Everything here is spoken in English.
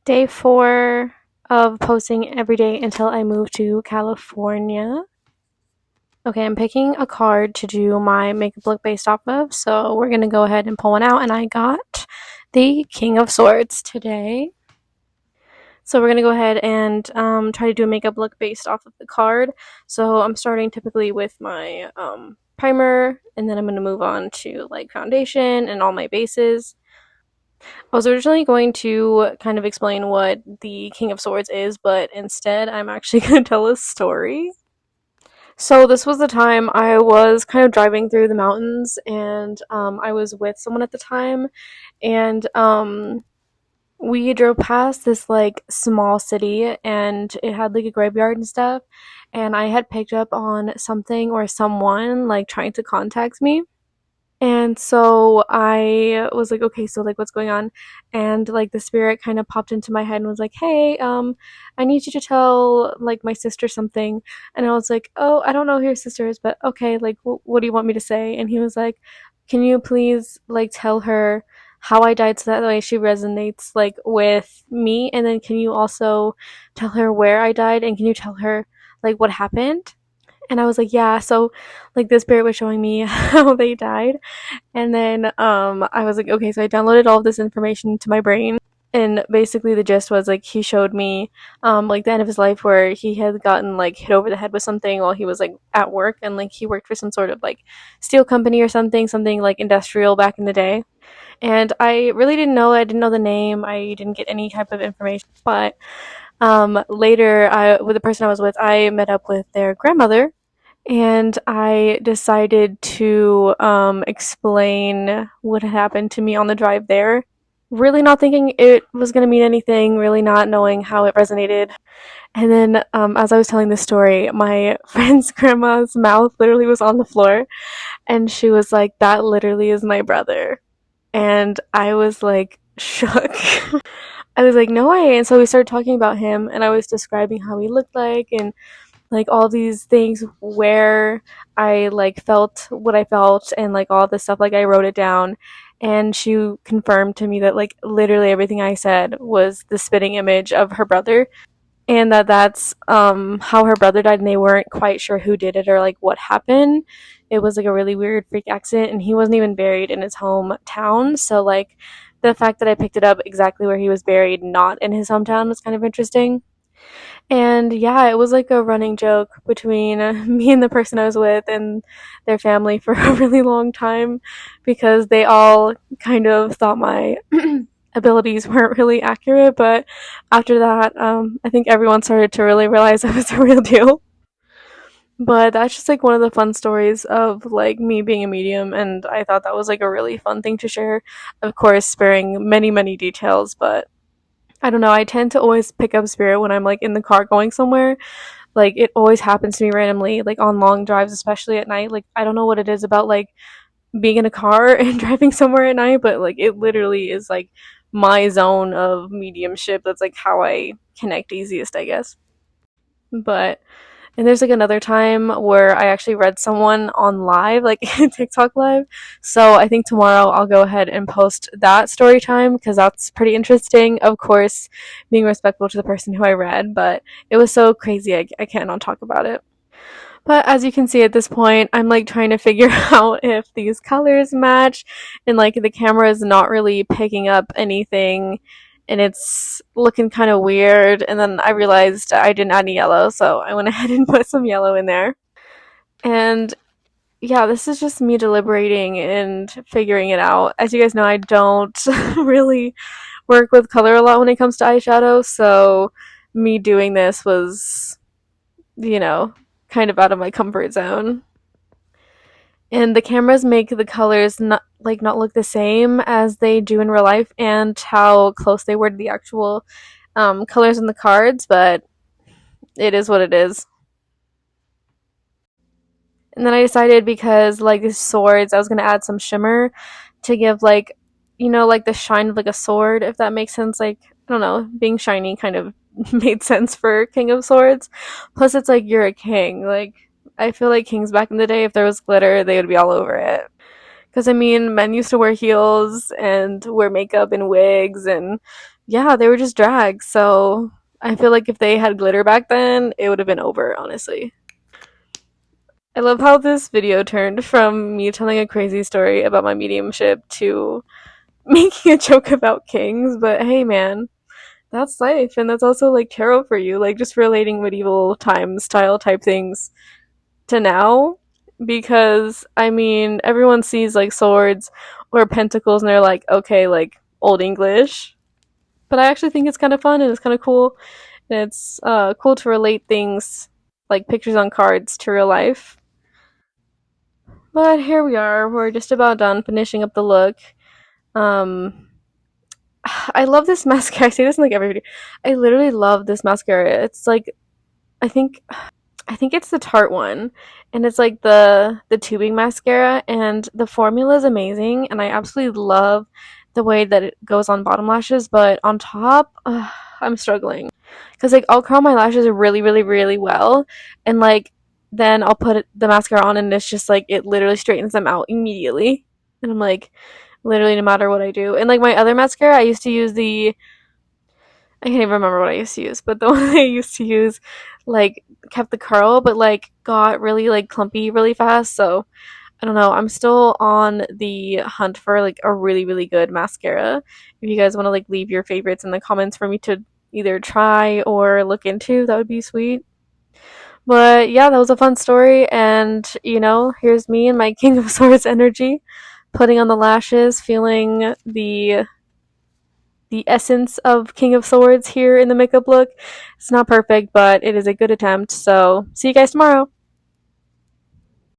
Day 4 of posting every day until I move to California. Okay, I'm picking a card to do my makeup look based off of, so we're gonna go ahead and pull one out, and I got the King of Swords today. So we're gonna go ahead and try to do a makeup look based off of the card. So I'm starting typically with my primer, and then I'm gonna move on to like foundation and all my bases. I was originally going to kind of explain what the King of Swords is, but instead I'm actually going to tell a story. So this was the time I was kind of driving through the mountains, and I was with someone at the time, and we drove past this like small city, and it had like a graveyard and stuff, and I had picked up on something or someone like trying to contact me. And so I was like, okay, so like what's going on? And like the spirit kind of popped into my head and was like, hey, I need you to tell like my sister something. And I was like, oh, I don't know who your sister is, but okay, like what do you want me to say? And he was like, can you please like tell her how I died so that way she resonates like with me? And then can you also tell her where I died, and can you tell her like what happened? And I was like, yeah. So like the spirit was showing me how they died, and then I was like, okay, so I downloaded all of this information to my brain. And basically the gist was like he showed me like the end of his life where he had gotten like hit over the head with something while he was like at work, and like he worked for some sort of like steel company or something like industrial back in the day. And I really didn't know, I didn't know the name, I didn't get any type of information. But later I with the person I was with, I met up with their grandmother, and I decided to explain what had happened to me on the drive there. Really not thinking it was going to mean anything, really not knowing how it resonated. And then, as I was telling the story, my friend's grandma's mouth literally was on the floor, and she was like, that literally is my brother. And I was like, shook. I was like, no way. And so we started talking about him, and I was describing how he looked like, and like all these things where I like felt what I felt, and like all this stuff, like I wrote it down, and she confirmed to me that like literally everything I said was the spitting image of her brother, and that's how her brother died, and they weren't quite sure who did it or like what happened. It was like a really weird freak accident, and he wasn't even buried in his hometown. So like the fact that I picked it up exactly where he was buried, not in his hometown, was kind of interesting. And yeah, it was like a running joke between me and the person I was with and their family for a really long time, because they all kind of thought my abilities weren't really accurate. But after that, I think everyone started to really realize I was the real deal. But that's just like one of the fun stories of like me being a medium, and I thought that was like a really fun thing to share. Of course, sparing many details, but I don't know. I tend to always pick up spirit when I'm like in the car going somewhere. Like it always happens to me randomly, like on long drives, especially at night. Like I don't know what it is about like being in a car and driving somewhere at night, but like it literally is like my zone of mediumship. That's like how I connect easiest, I guess. But and there's like another time where I actually read someone on live, like TikTok live. So I think tomorrow I'll go ahead and post that story time, because that's pretty interesting. Of course, being respectful to the person who I read, but it was so crazy, I can't not talk about it. But as you can see at this point, I'm like trying to figure out if these colors match, and like the camera is not really picking up anything, and it's looking kind of weird. And then I realized I didn't add any yellow, so I went ahead and put some yellow in there. And yeah, this is just me deliberating and figuring it out. As you guys know, I don't really work with color a lot when it comes to eyeshadow, so me doing this was, you know, kind of out of my comfort zone. And the cameras make the colors not look the same as they do in real life, and how close they were to the actual colors in the cards, but it is what it is. And then I decided, because like these swords, I was gonna add some shimmer to give like, like the shine of like a sword, if that makes sense. Like I don't know, being shiny kind of made sense for King of Swords. Plus, it's like you're a king. Like I feel like kings back in the day, if there was glitter, they would be all over it. Because I mean, men used to wear heels and wear makeup and wigs, and yeah, they were just drags. So I feel like if they had glitter back then, it would have been over, honestly. I love how this video turned from me telling a crazy story about my mediumship to making a joke about kings, but hey, man, that's life, and that's also like tarot for you, like just relating medieval times style type things to now. Because I mean, everyone sees like swords or pentacles, and they're like, okay, like Old English. But I actually think it's kind of fun and it's kind of cool, and it's cool to relate things like pictures on cards to real life. But here we are. We're just about done finishing up the look. Um, I love this mascara. I say this in like every video. I literally love this mascara. It's like I think I think it's the Tarte one, and it's like the tubing mascara, and the formula is amazing, and I absolutely love the way that it goes on bottom lashes, but on top, I'm struggling because like I'll curl my lashes really, really, really well, and like then I'll put the mascara on, and it's just like it literally straightens them out immediately, and I'm like literally no matter what I do, and like my other mascara, I used to use the I can't even remember what I used to use, but the one I used to use, like, kept the curl, but like got really like clumpy really fast. So I don't know. I'm still on the hunt for like a really really good mascara. If you guys want to like leave your favorites in the comments for me to either try or look into, that would be sweet. But yeah, that was a fun story, and here's me and my King of Swords energy, putting on the lashes, feeling the essence of King of Swords here in the makeup look. It's not perfect, but it is a good attempt. So, see you guys tomorrow.